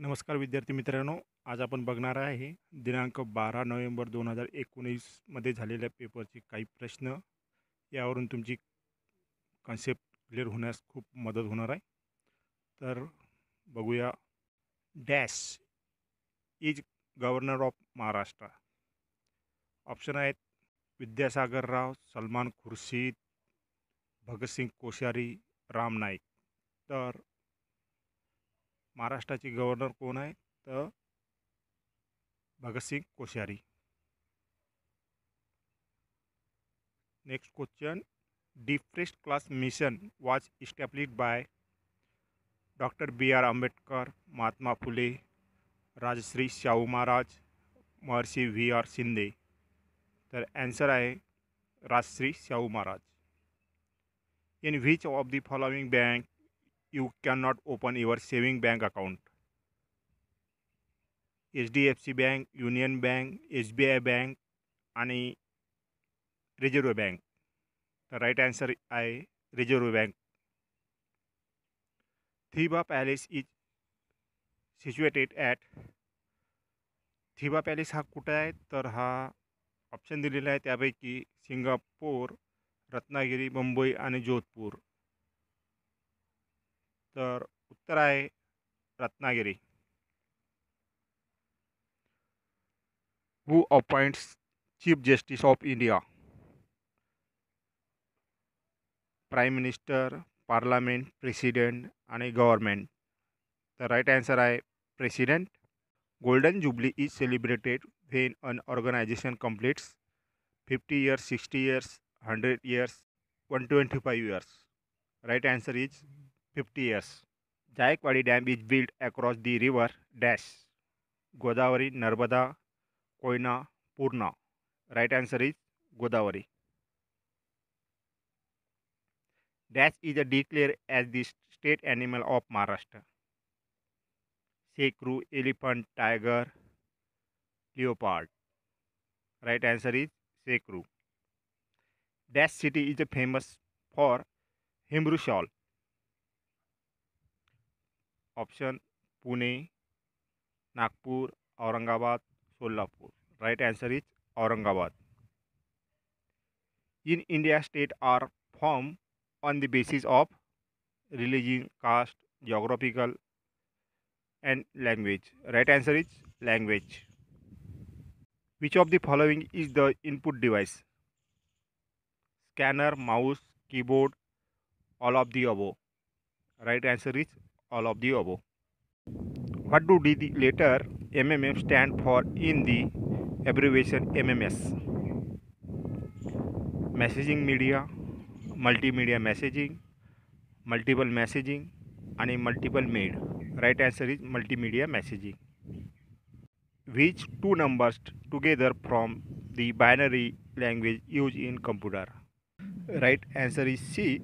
नमस्कार विद्यार्थी मित्रांनो, आज आपण बघणार आहे दिनांक 12 नोव्हेंबर 2019 मध्ये झालेल्या पेपरचे काही प्रश्न. यावरून तुमची कन्सेप्ट क्लिअर होण्यास खूप मदत होणार आहे. तर बघूया. Dash is governor of Maharashtra. Option आहेत विद्यासागर राव, सलमान खुर्शीद, भगतसिंग कोश्यारी, राम नाईक. तर महाराष्ट्राचे गव्हर्नर कोण आहे? तर Bhagat Singh Koshyari. Next question. The first class mission was established by Dr. B.R. Ambedkar, Mahatma Phule, Rajshri Shahu Maharaj, Maharishi V.R. Shinde. तर आन्सर आहे Rajshree Shahu Maharaj. In which of the following bank you cannot open your saving bank account? HDFC bank, union bank, SBI bank आणि reserve bank. तर right answer आहे reserve bank. थिबा palace is situated at. थिबा palace हा कुठे आहे? तर हा ऑप्शन दिलेला आहे त्यापैकी सिंगापूर, रत्नागिरी, मुंबई आणि जोधपूर. तर उत्तर आहे Ratnagiri. Who appoints chief justice of India? Prime minister, parliament, president आणि गव्हर्नमेंट. तर राईट आन्सर आहे president. Golden jubilee is celebrated when an organisation completes 50 years, 60 years, 100 years, 125 years. Right answer is 50 years. Jayakwadi Dam is built across the river Dash. Godavari, Narmada, Koyna, Purna. Right answer is Godavari. Dash is declared as the state animal of Maharashtra. Sekru, elephant, tiger, leopard. Right answer is Sekru. Dash city is famous for Himru shawl. Option Pune, Nagpur, Aurangabad, Solapur. Right answer is Aurangabad. In India, states are formed on the basis of religion, caste, geographical, and language. Right answer is language. Which of the following is the input device? Scanner, mouse, keyboard, all of the above. Right answer is all of the above. What do the letter MMM stand for in the abbreviation MMS? Messaging media, multimedia messaging, multiple messaging आणि multiple made. Right answer is multimedia messaging. Which two numbers together from the binary language used in computer? Right answer is C,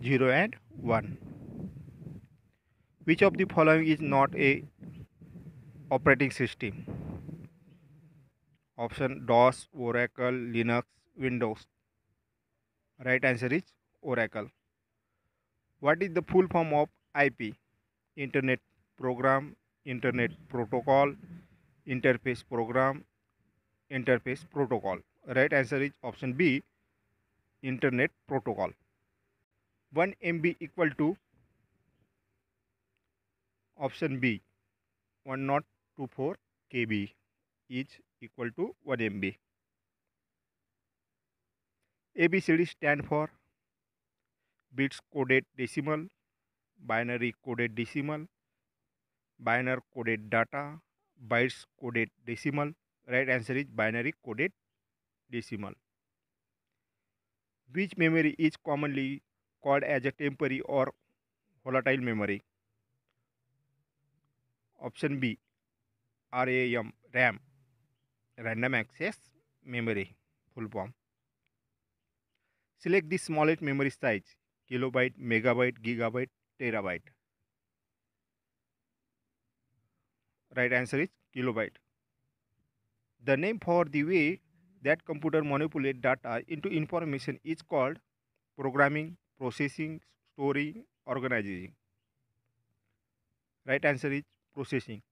0 and 1. Which of the following is not a operating system? Option DOS, Oracle, Linux, Windows. Right answer is Oracle. What is the full form of IP? Internet program, internet protocol, interface program, interface protocol. Right answer is option B, internet protocol. 1 MB equal to option B, 1024 KB is equal to 1 MB. ABCD stand for bits coded decimal, binary coded decimal, binary coded data, bytes coded decimal. Right answer is binary coded decimal. Which memory is commonly called as a temporary or volatile memory? Option B, RAM, random access memory, full form. Select the smallest memory size, kilobyte, megabyte, gigabyte, terabyte. Right answer is kilobyte. The name for the way that computer manipulate data into information is called programming, processing, storing, organizing. Right answer is processing.